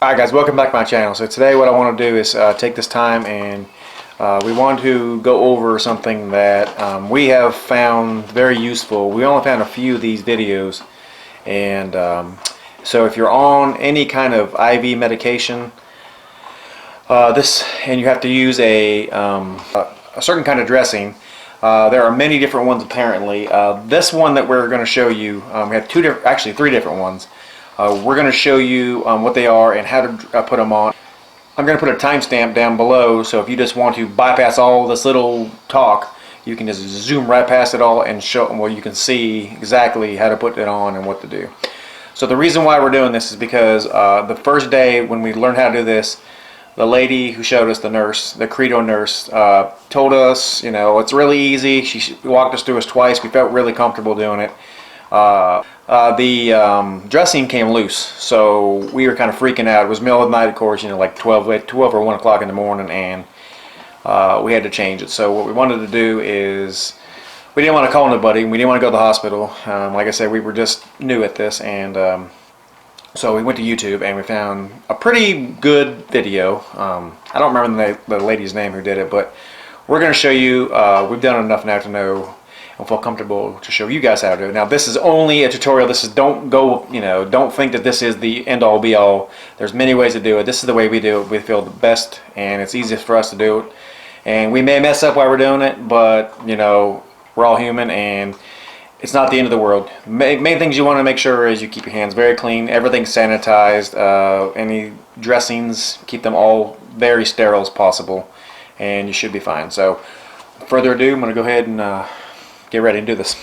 Alright guys, welcome back to my channel. So today what I want to do is take this time and we want to go over something that we have found very useful. We only found a few of these videos, and so if you're on any kind of IV medication and you have to use a certain kind of dressing, there are many different ones apparently. This one that we're going to show you, we have three different ones. We're going to show you what they are and how to put them on. I'm going to put a timestamp down below, so if you just want to bypass all this little talk, you can just zoom right past it all and show, well, you can see exactly how to put it on and what to do. So the reason why we're doing this is because the first day when we learned how to do this, the lady who showed us, the nurse, the Credo nurse, told us, you know, it's really easy. She walked us through it twice. We felt really comfortable doing it. The dressing came loose, so we were kind of freaking out. It was middle of the night, of course, you know, like 12 or 1 o'clock in the morning, and we had to change it. So what we wanted to do is, we didn't want to call nobody. We didn't want to go to the hospital. Like I said, we were just new at this, and so we went to YouTube and we found a pretty good video. I don't remember the lady's name who did it, but we're going to show you. We've done enough now to know and feel comfortable to show you guys how to do it. Now this is only a tutorial. This is, don't think that this is the end all be all. There's many ways to do it. This is the way we do it. We feel the best and it's easiest for us to do it. And we may mess up while we're doing it, but you know, we're all human and it's not the end of the world. Main things you want to make sure is you keep your hands very clean, everything's sanitized, any dressings, keep them all very sterile as possible, and you should be fine. So without further ado, I'm going to go ahead and get ready and do this.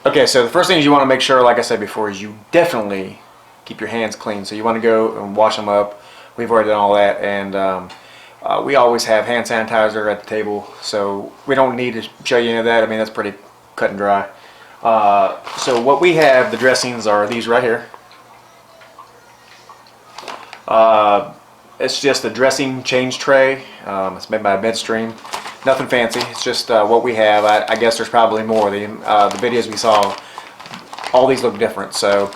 Okay, so the first thing you want to make sure, like I said before, is you definitely keep your hands clean. So you want to go and wash them up. We've already done all that, and we always have hand sanitizer at the table, so we don't need to show you any of that. I mean, that's pretty cut and dry. So what we have, the dressings are these right here. It's just a dressing change tray. It's made by Midstream. Nothing fancy. It's just what we have. I guess there's probably more. The videos we saw, all these look different. So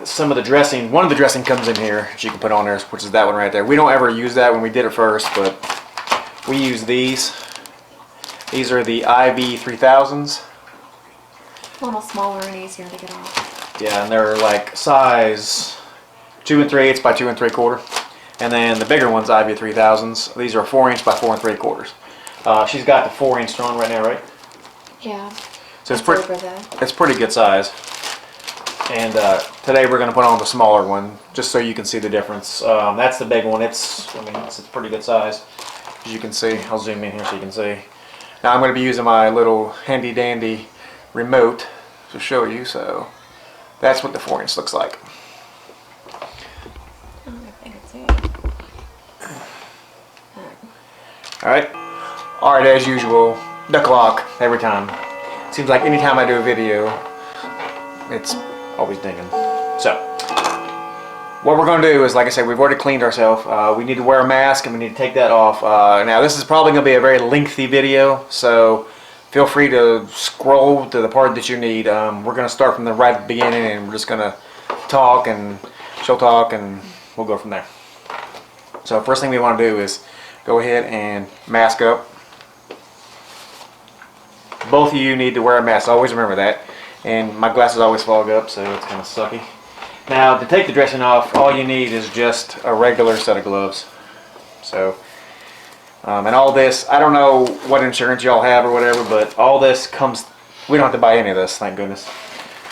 some of the dressing, one of the dressing comes in here that you can put on there, which is that one right there. We don't ever use that when we did it first, but we use these. These are the IV 3000s. A little smaller and easier to get off. Yeah, and they're like size 2 3/8 by 2 3/4. And then the bigger ones, IV 3000s. These are 4 inch by 4 3/4. She's got the 4 inch on right now, right? Yeah. So it's pretty good size. And today we're going to put on the smaller one, just so you can see the difference. That's the big one. It's pretty good size, as you can see. I'll zoom in here so you can see. Now I'm going to be using my little handy dandy remote to show you. So that's what the 4 inch looks like. Alright, as usual, the clock, every time. Seems like anytime I do a video, it's always dinging. So, what we're going to do is, like I said, we've already cleaned ourselves. We need to wear a mask and we need to take that off. Now, this is probably going to be a very lengthy video, so feel free to scroll to the part that you need. We're going to start from the right beginning, and we're just going to talk, and she'll talk, and we'll go from there. So, first thing we want to do is go ahead and mask up. Both of you need to wear a mask. Always remember that. And my glasses always fog up, so it's kind of sucky. Now, to take the dressing off, all you need is just a regular set of gloves. So, and all this, I don't know what insurance y'all have or whatever, but all this comes, we don't have to buy any of this, thank goodness.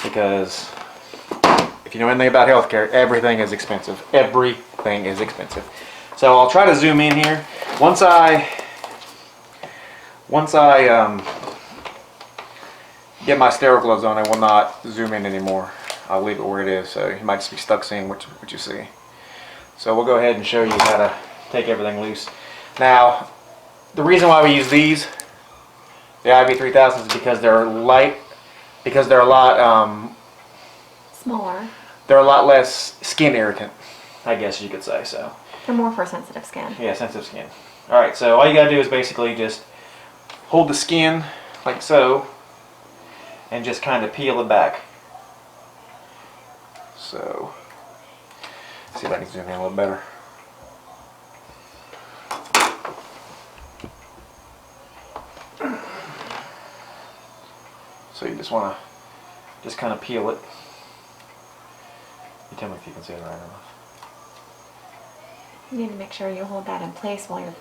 Because if you know anything about healthcare, everything is expensive. Everything is expensive. So I'll try to zoom in here. Once I get my sterile gloves on, I will not zoom in anymore. I'll leave it where it is, so you might just be stuck seeing what you see. So we'll go ahead and show you how to take everything loose. Now, the reason why we use these, the IV 3000s, is because they're light, because they're a lot smaller. They're a lot less skin irritant, I guess you could say. So they're more for sensitive skin. Yeah, sensitive skin. Alright, so all you gotta do is basically just hold the skin like so and just kind of peel it back. So See if I can zoom in a little better. So you just want to just kind of peel it. You tell me if you can see it right enough. You need to make sure you hold that in place while you're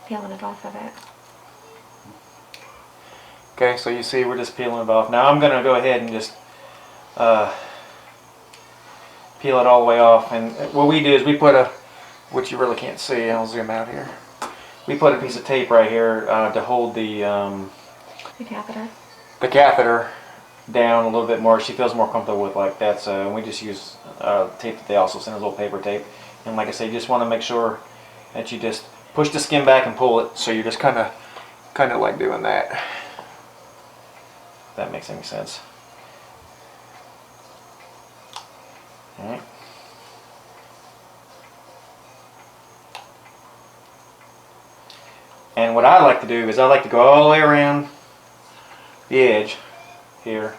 peeling it off of it. Okay, so you see we're just peeling it off. Now I'm going to go ahead and just peel it all the way off. And what we do is we put a, which you really can't see, I'll zoom out here. We put a piece of tape right here to hold the catheter down a little bit more. She feels more comfortable with like that. So we just use tape that they also send us, a little paper tape. And like I say, you just want to make sure that you just push the skin back and pull it. So you're just kind of like doing that. If that makes any sense. All right. And what I like to do is I like to go all the way around the edge here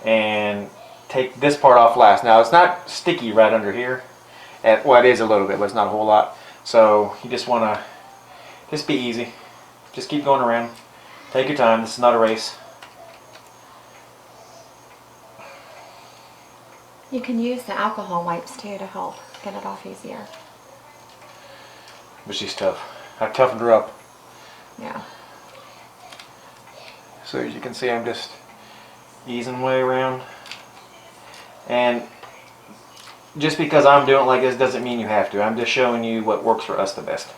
and take this part off last. Now it's not sticky right under here. Well, it is a little bit, but it's not a whole lot. So you just want to just be easy. Just keep going around. Take your time. This is not a race. You can use the alcohol wipes too to help get it off easier. But she's tough. I've toughened her up. Yeah. So as you can see, I'm just easing my way around. And just because I'm doing it like this doesn't mean you have to. I'm just showing you what works for us the best.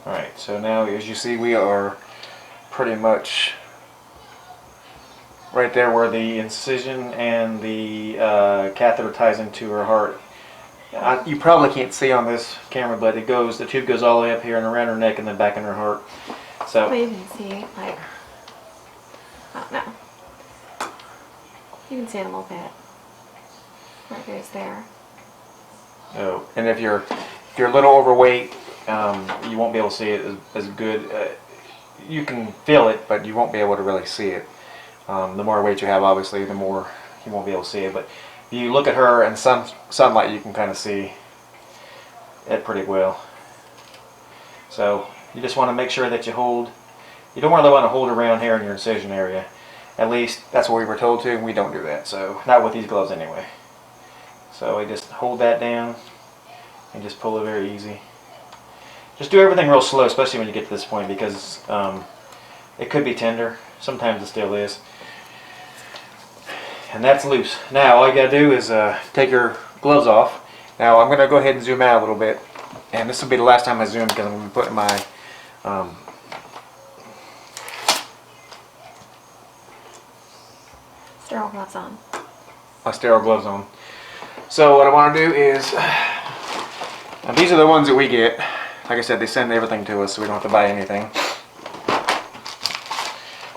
Alright, so now as you see, we are pretty much right there where the incision and the catheter ties into her heart. You probably can't see on this camera, but the tube goes all the way up here and around her neck and then back in her heart. So But you can see, like, oh no. You can see it a little bit. Where it goes there. oh, and if you're a little overweight, you won't be able to see it as good. You can feel it, but you won't be able to really see it. The more weight you have, obviously, the more you won't be able to see it. But if you look at her in sunlight, you can kind of see it pretty well. So you just want to make sure that you don't really want to hold around here in your incision area. At least that's what we were told to, and we don't do that. So not with these gloves anyway. So we just hold that down and just pull it very easy. Just do everything real slow, especially when you get to this point, because it could be tender. Sometimes it still is. And that's loose. Now all you gotta do is take your gloves off. Now I'm gonna go ahead and zoom out a little bit, and this will be the last time I zoom because I'm gonna be putting my Sterile gloves on. my sterile gloves on. So what I want to do is, now these are the ones that we get. Like I said, they send everything to us, so we don't have to buy anything.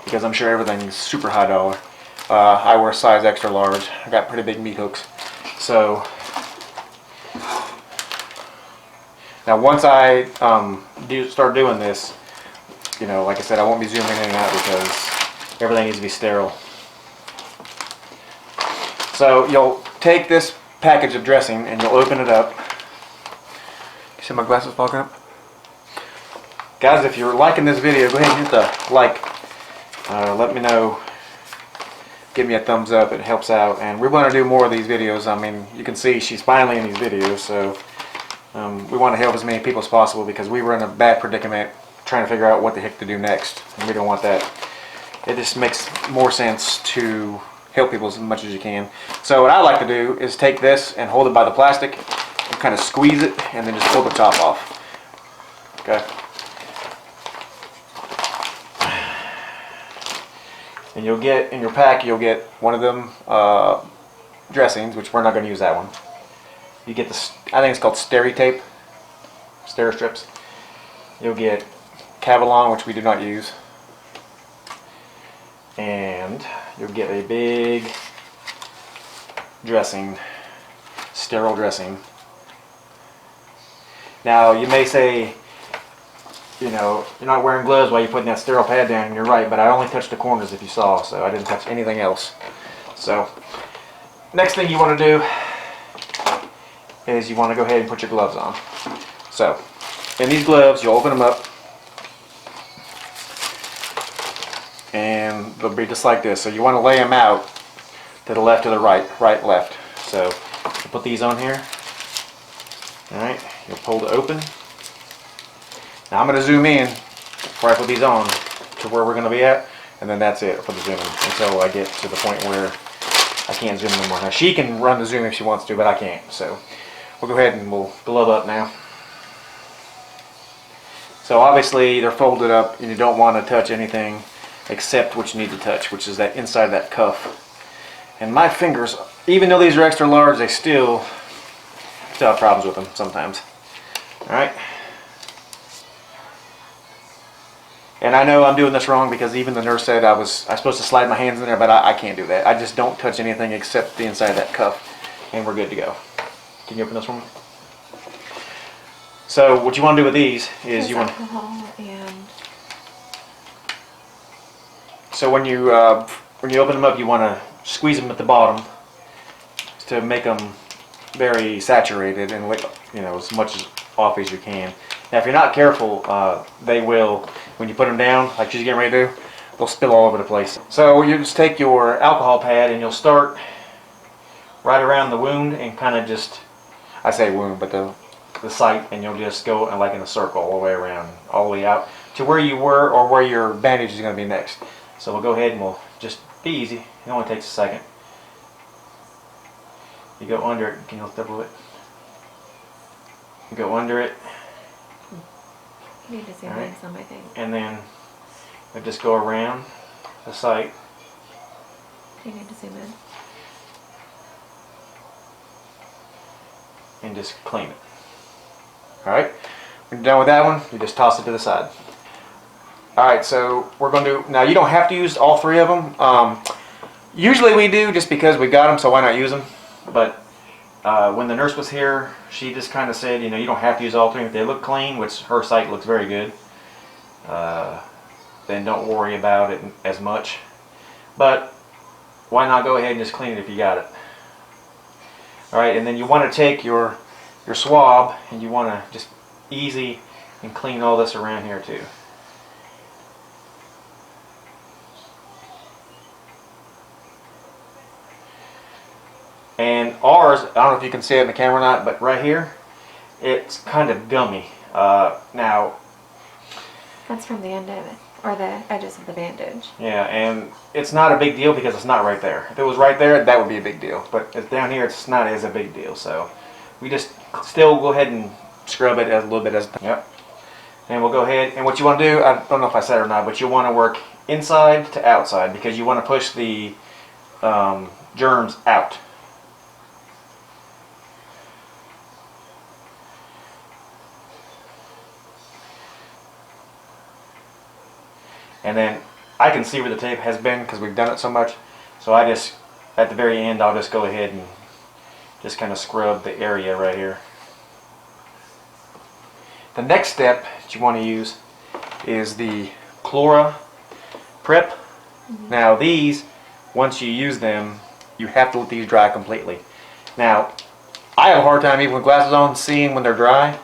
Because I'm sure everything's super high dollar. I wear size extra large. I got pretty big meat hooks. So now once I start doing this, you know, like I said, I won't be zooming in and out because everything needs to be sterile. So you'll take this package of dressing and you'll open it up. You see my glasses fogging up? Guys, if you're liking this video, go ahead and hit the like. Let me know. Give me a thumbs up. It helps out. And we're going to do more of these videos. I mean, you can see she's finally in these videos. So we want to help as many people as possible because we were in a bad predicament trying to figure out what the heck to do next. And we don't want that. It just makes more sense to help people as much as you can. So what I like to do is take this and hold it by the plastic and kind of squeeze it and then just pull the top off. Okay. And you'll get, in your pack, you'll get one of them dressings, which we're not going to use that one. You get this, I think it's called steri tape, steri strips. You'll get Cavalon, which we do not use. and you'll get a big dressing, sterile dressing. Now you may say, you know, you're not wearing gloves while you're putting that sterile pad down, and you're right, but I only touched the corners if you saw, so I didn't touch anything else. So, next thing you want to do is you want to go ahead and put your gloves on. So, in these gloves, you'll open them up, and they'll be just like this. So you want to lay them out to the left or the right, right, left. So, you put these on here. Alright, you'll pull it open. Now I'm going to zoom in before I put these on to where we're going to be at, and then that's it for the zooming until I get to the point where I can't zoom anymore. Now she can run the zoom if she wants to, but I can't. So we'll go ahead and we'll glove up now. So obviously they're folded up and you don't want to touch anything except what you need to touch, which is that inside of that cuff. And my fingers, even though these are extra large, they still have problems with them sometimes. Alright. And I know I'm doing this wrong because even the nurse said I was supposed to slide my hands in there, but I can't do that. I just don't touch anything except the inside of that cuff, and we're good to go. Can you open this one? So what you want to do with these is you want. And So when you open them up, you want to squeeze them at the bottom to make them very saturated and, you know, as much off as you can. Now, if you're not careful, they will, when you put them down, like she's getting ready to do, they'll spill all over the place. So you just take your alcohol pad and you'll start right around the wound and kind of just, I say wound, but the site, and you'll just go like in a circle all the way around, all the way out to where you were or where your bandage is going to be next. So we'll go ahead and we'll just be easy. It only takes a second. You go under it. Can you lift up a little bit? You go under it. you need to zoom in some, I think. And then we just go around the site. You need to zoom in. And just clean it. Alright, when you're done with that one, you just toss it to the side. Alright, so we're going to do, now you don't have to use all three of them. Usually we do just because we got them, so why not use them? But when the nurse was here, she just kind of said, you know, you don't have to use all three. If they look clean, which her site looks very good, then don't worry about it as much. But why not go ahead and just clean it if you got it? Alright, and then you want to take your swab and you want to just easy and clean all this around here too. And ours, I don't know if you can see it in the camera or not, but right here, it's kind of gummy. Now, That's from the end of it, or the edges of the bandage. yeah, and it's not a big deal because it's not right there. If it was right there, that would be a big deal. But it's down here, it's not as a big deal. So we just still go ahead and scrub it as a little bit as. Yep. And we'll go ahead, and what you want to do, I don't know if I said it or not, but you want to work inside to outside because you want to push the germs out. And then I can see where the tape has been because we've done it so much. So I just, at the very end, I'll just go ahead and just kind of scrub the area right here. The next step that you want to use is the Chlora Prep. Now these, once you use them, you have to let these dry completely. Now, I have a hard time even with glasses on seeing when they're dry.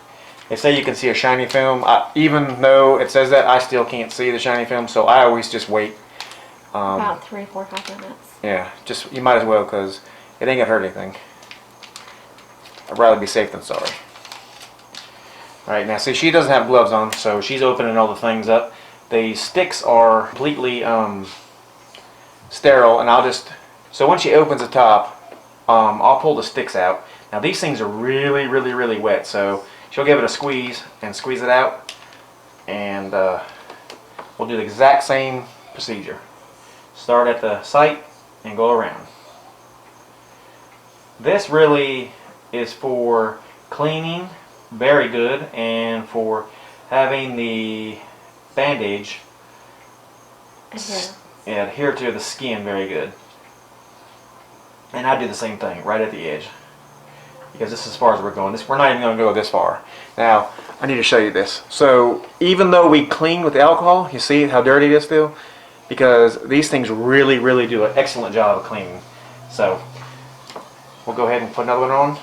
They say you can see a shiny film. Even though it says that, I still can't see the shiny film, so I always just wait. About 3, 4, 5 minutes. Yeah, just you might as well because it ain't gonna hurt anything. I'd rather be safe than sorry. Alright, now see, she doesn't have gloves on, so she's opening all the things up. The sticks are completely sterile, and I'll just, so when she opens the top, I'll pull the sticks out. Now these things are really, really, really wet, so she'll give it a squeeze and squeeze it out, and we'll do the exact same procedure. Start at the site and go around. This really is for cleaning, very good, and for having the bandage adhere to the skin very good. And I do the same thing right at the edge, because this is as far as we're going. We're not even going to go this far. Now, I need to show you this. So, even though we clean with the alcohol, you see how dirty it is still? Because these things really, really do an excellent job of cleaning. So, we'll go ahead and put another one on.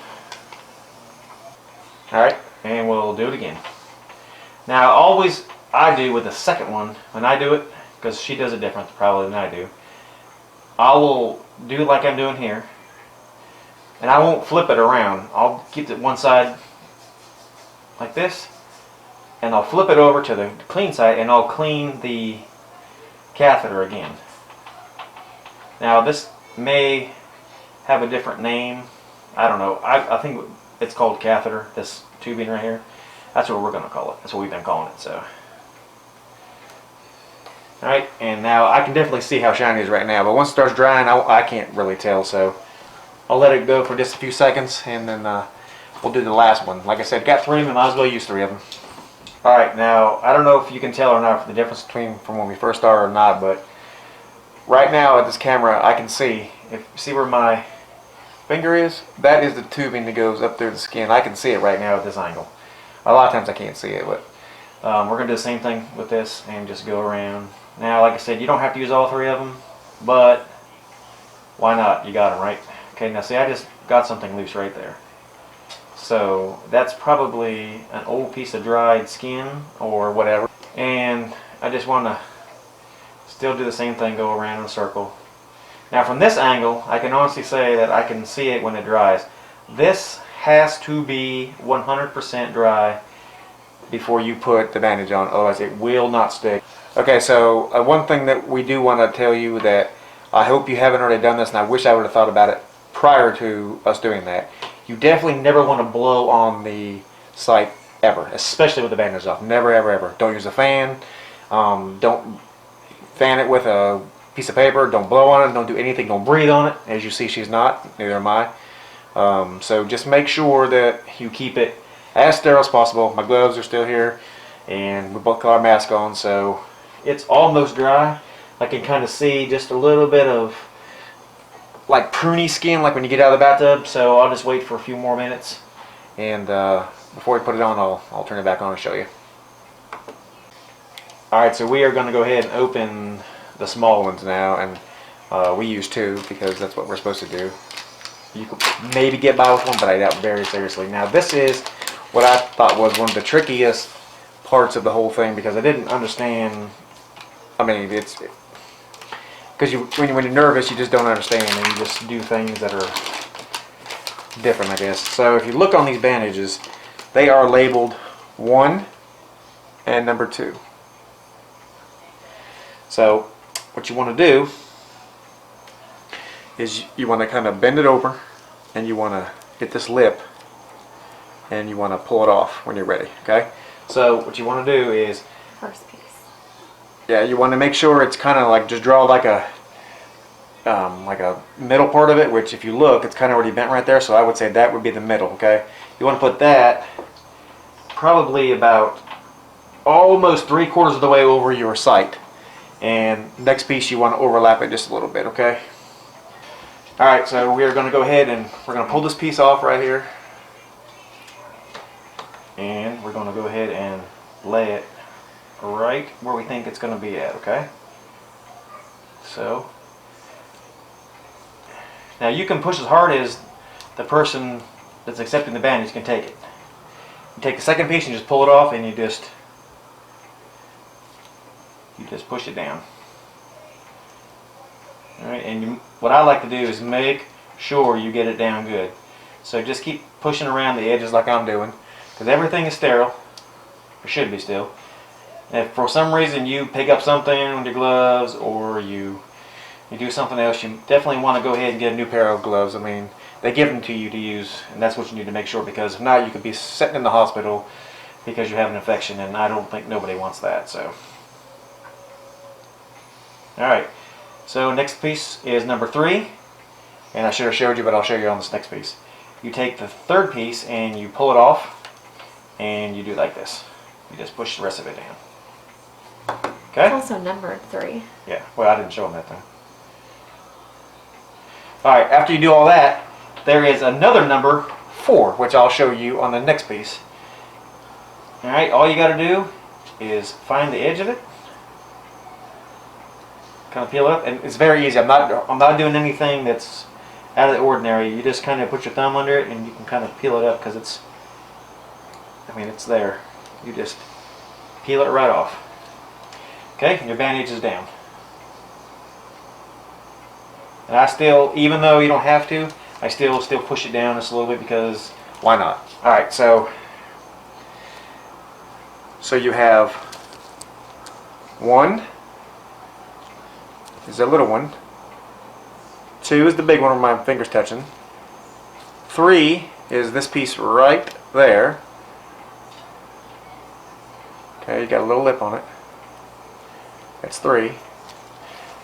Alright, and we'll do it again. Now, always I do with the second one, when I do it, because she does it different probably than I do, I will do like I'm doing here, and I won't flip it around. I'll keep it one side like this, and I'll flip it over to the clean side, and I'll clean the catheter again. Now this may have a different name. I don't know. I think it's called catheter, this tubing right here. That's what we're going to call it. That's what we've been calling it. So, alright, and now I can definitely see how shiny it is right now, but once it starts drying, I can't really tell, so I'll let it go for just a few seconds, and then we'll do the last one. Like I said, got 3 of them, might as well use 3 of them. Alright, now, I don't know if you can tell or not the difference between from when we first started or not, but right now at this camera, I can see, if you see where my finger is, that is the tubing that goes up through the skin. I can see it right now at this angle. A lot of times I can't see it, but we're going to do the same thing with this and just go around. Now, like I said, you don't have to use all 3 of them, but why not? You got them, right? Okay, now see, I just got something loose right there. So that's probably an old piece of dried skin or whatever. And I just want to still do the same thing, go around in a circle. Now from this angle, I can honestly say that I can see it when it dries. This has to be 100% dry before you put the bandage on, otherwise it will not stick. Okay, so one thing that we do want to tell you that I hope you haven't already done this, and I wish I would have thought about it prior to us doing that. You definitely never want to blow on the site ever, especially with the bandage off. Never, ever, ever. Don't use a fan. Don't fan it with a piece of paper. Don't blow on it. Don't do anything. Don't breathe on it. As you see, she's not. Neither am I. So just make sure that you keep it as sterile as possible. My gloves are still here, and we both got our mask on, so it's almost dry. I can kind of see just a little bit of like pruny skin, like when you get out of the bathtub. So I'll just wait for a few more minutes, and before we put it on, I'll turn it back on and show you. Alright, so we are going to go ahead and open the small ones now, and we use 2 because that's what we're supposed to do. You could maybe get by with 1, but I doubt very seriously. Now this is what I thought was one of the trickiest parts of the whole thing, because I didn't understand. I mean, it's because when you're nervous, you just don't understand, and you just do things that are different, I guess. So if you look on these bandages, they are labeled 1 and number 2. So what you want to do is you want to kind of bend it over, and you want to hit this lip, and you want to pull it off when you're ready. Okay, so what you want to do is First piece. Yeah, you want to make sure it's kind of like, just draw like a middle part of it, which if you look, it's kind of already bent right there, so I would say that would be the middle. Okay, you want to put that probably about almost 3/4 of the way over your site, and next piece you want to overlap it just a little bit. Okay. Alright, so we are going to go ahead and we're going to pull this piece off right here, and we're going to go ahead and lay it right where we think it's going to be at. Okay, so now you can push as hard as the person that's accepting the bandage can take it. You take the second piece and just pull it off, and you just push it down. Alright, and what I like to do is make sure you get it down good. So just keep pushing around the edges like I'm doing, because everything is sterile, or should be still. And if for some reason you pick up something with your gloves, or you do something else, you definitely want to go ahead and get a new pair of gloves. I mean, they give them to you to use, and that's what you need to make sure, because if not, you could be sitting in the hospital because you have an infection, and I don't think nobody wants that. So, alright. So next piece is number 3, and I should have showed you, but I'll show you on this next piece. You take the third piece and you pull it off, and you do like this. You just push the rest of it down. Okay? It's also numbered 3. Yeah, well, I didn't show them that thing. Alright, after you do all that, there is another number 4, which I'll show you on the next piece. Alright, all you got to do is find the edge of it. Kind of peel it up, and it's very easy. I'm not doing anything that's out of the ordinary. You just kind of put your thumb under it, and you can kind of peel it up because it's there. You just peel it right off. Okay, and your bandage is down. And I still, even though you don't have to, I still push it down just a little bit because why not? All right, so you have 1 is a little one. 2 is the big one where my finger's touching. 3 is this piece right there. Okay, you got a little lip on it. That's 3.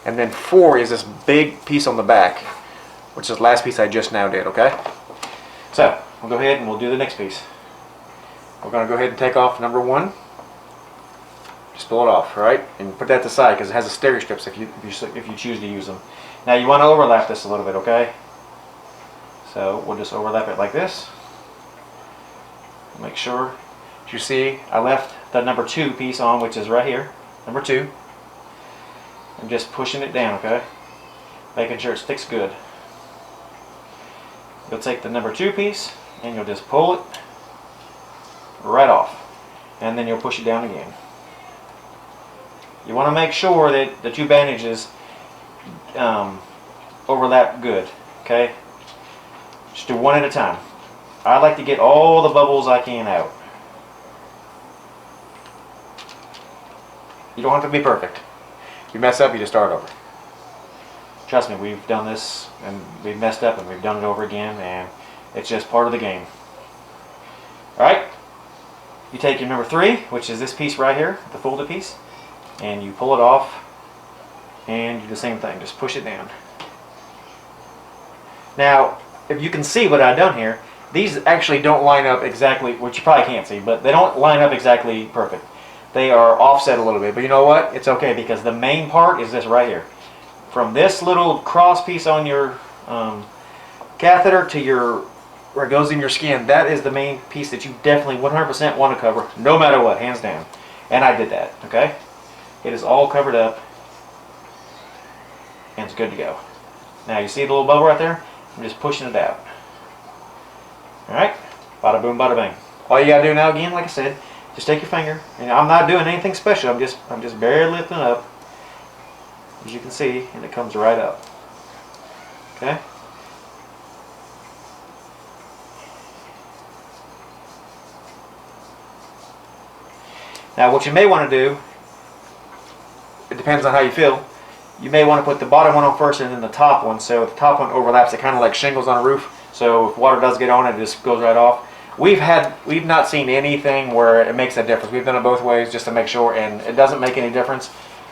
And then 4 is this big piece on the back, which is the last piece I just now did, okay? So, we'll go ahead and we'll do the next piece. We're going to go ahead and take off number 1. Just pull it off, right? And put that to the side because it has the stereo strips if you choose to use them. Now you want to overlap this a little bit, okay? So we'll just overlap it like this. Make sure. As you see, I left the number 2 piece on, which is right here. Number 2. I'm just pushing it down, okay? Making sure it sticks good. You'll take the number 2 piece and you'll just pull it right off. And then you'll push it down again. You want to make sure that the 2 bandages overlap good, okay? Just do one at a time. I like to get all the bubbles I can out. You don't have to be perfect. If you mess up, you just start over. Trust me, we've done this and we've messed up and we've done it over again, and it's just part of the game. Alright? You take your number 3, which is this piece right here, the folded piece, and you pull it off and do the same thing. Just push it down. Now, if you can see what I've done here, these actually don't line up exactly, which you probably can't see, but they don't line up exactly perfect. They are offset a little bit, but you know what? It's okay because the main part is this right here. From this little cross piece on your catheter to where it goes in your skin, that is the main piece that you definitely 100% want to cover, no matter what, hands down. And I did that, okay? It is all covered up, and it's good to go. Now you see the little bubble right there? I'm just pushing it out. Alright? Bada boom, bada bang. All you gotta do now, again, like I said, just take your finger, and I'm not doing anything special. I'm just barely lifting up, as you can see, and it comes right up. Okay? Now, what you may want to do, it depends on how you feel. You may want to put the bottom one on first and then the top one, so the top one overlaps it, kind of like shingles on a roof. So if water does get on it, it just goes right off. We've not seen anything where it makes a difference. We've done it both ways just to make sure, and it doesn't make any difference.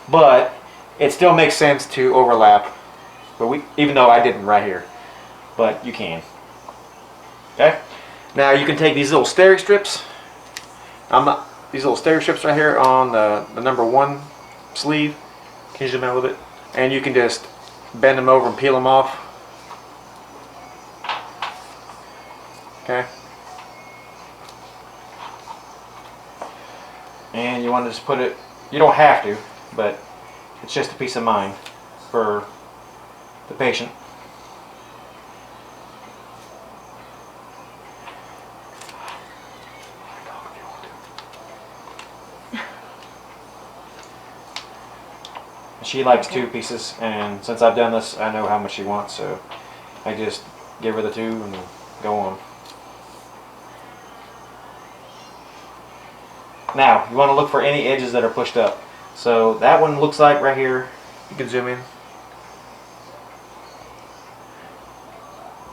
But it still makes sense to overlap. But even though I didn't right here, but you can. Okay. Now you can take these little stereo strips. These little stereo strips right here on the number 1 sleeve. Can you zoom out a little bit? And you can just bend them over and peel them off. Okay. And you want to just put it, you don't have to, but it's just a peace of mind for the patient. She likes 2 pieces, and since I've done this, I know how much she wants, so I just give her the 2 and go on. Now, you want to look for any edges that are pushed up. So that one looks like right here, you can zoom in.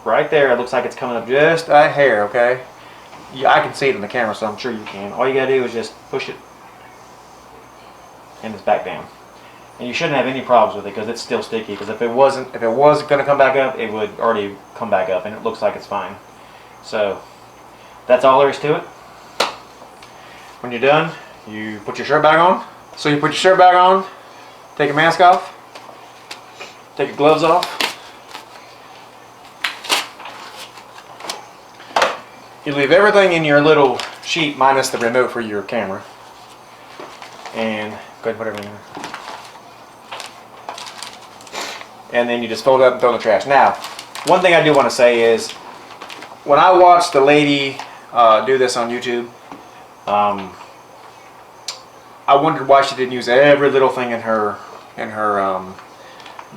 Right there, it looks like it's coming up just a hair, okay? Yeah, I can see it in the camera, so I'm sure you can. All you gotta do is just push it, and it's back down. And you shouldn't have any problems with it because it's still sticky. Because if it was going to come back up, it would already come back up, and it looks like it's fine. So that's all there is to it. When you're done, you put your shirt back on, So you put your shirt back on, take your mask off, take your gloves off. You leave everything in your little sheet minus the remote for your camera. And go ahead and put everything in there. And then you just fold it up and throw it in the trash. Now, one thing I do want to say is, when I watched the lady do this on YouTube, I wondered why she didn't use every little thing in her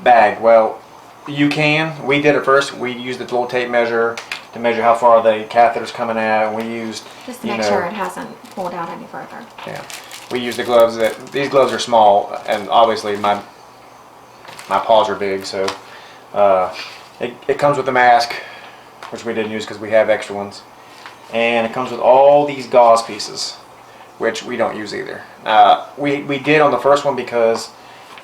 bag. Well, you can. We did it first. We used the little tape measure to measure how far the catheter's coming out. We used just to make sure it hasn't pulled out any further. Yeah, we used the gloves. These gloves are small, and obviously my paws are big, so it comes with a mask, which we didn't use because we have extra ones, and it comes with all these gauze pieces, which we don't use either. We did on the first one because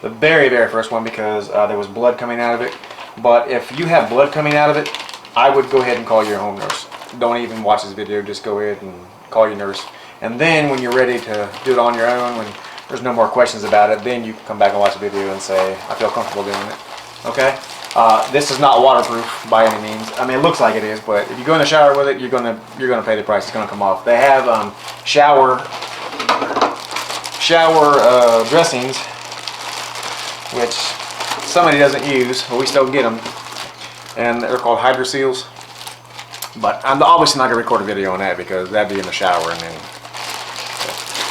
the very first one because there was blood coming out of it. But if you have blood coming out of it, I would go ahead and call your home nurse. Don't even watch this video. Just go ahead and call your nurse. And then when you're ready to do it on your own, when there's no more questions about it, then you can come back and watch the video and say, I feel comfortable doing it. Okay? This is not waterproof by any means. I mean, it looks like it is, but if you go in the shower with it, you're gonna pay the price. It's gonna come off. They have shower dressings, which somebody doesn't use, but we still get them, and they're called Hydro Seals. But I'm obviously not gonna record a video on that because that'd be in the shower, and then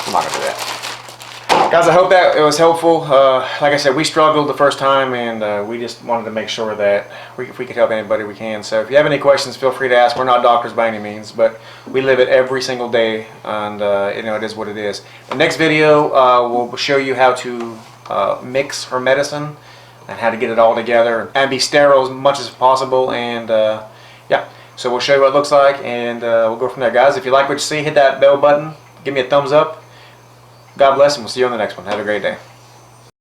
I'm not gonna do that. Guys, I hope that it was helpful. Like I said, we struggled the first time, and we just wanted to make sure that if we could help anybody, we can. So if you have any questions, feel free to ask. We're not doctors by any means, but we live it every single day, and you know, it is what it is. The next video will show you how to mix her medicine and how to get it all together and be sterile as much as possible. And yeah, so we'll show you what it looks like, and we'll go from there. Guys, if you like what you see, hit that bell button, give me a thumbs up. God bless, and we'll see you on the next one. Have a great day.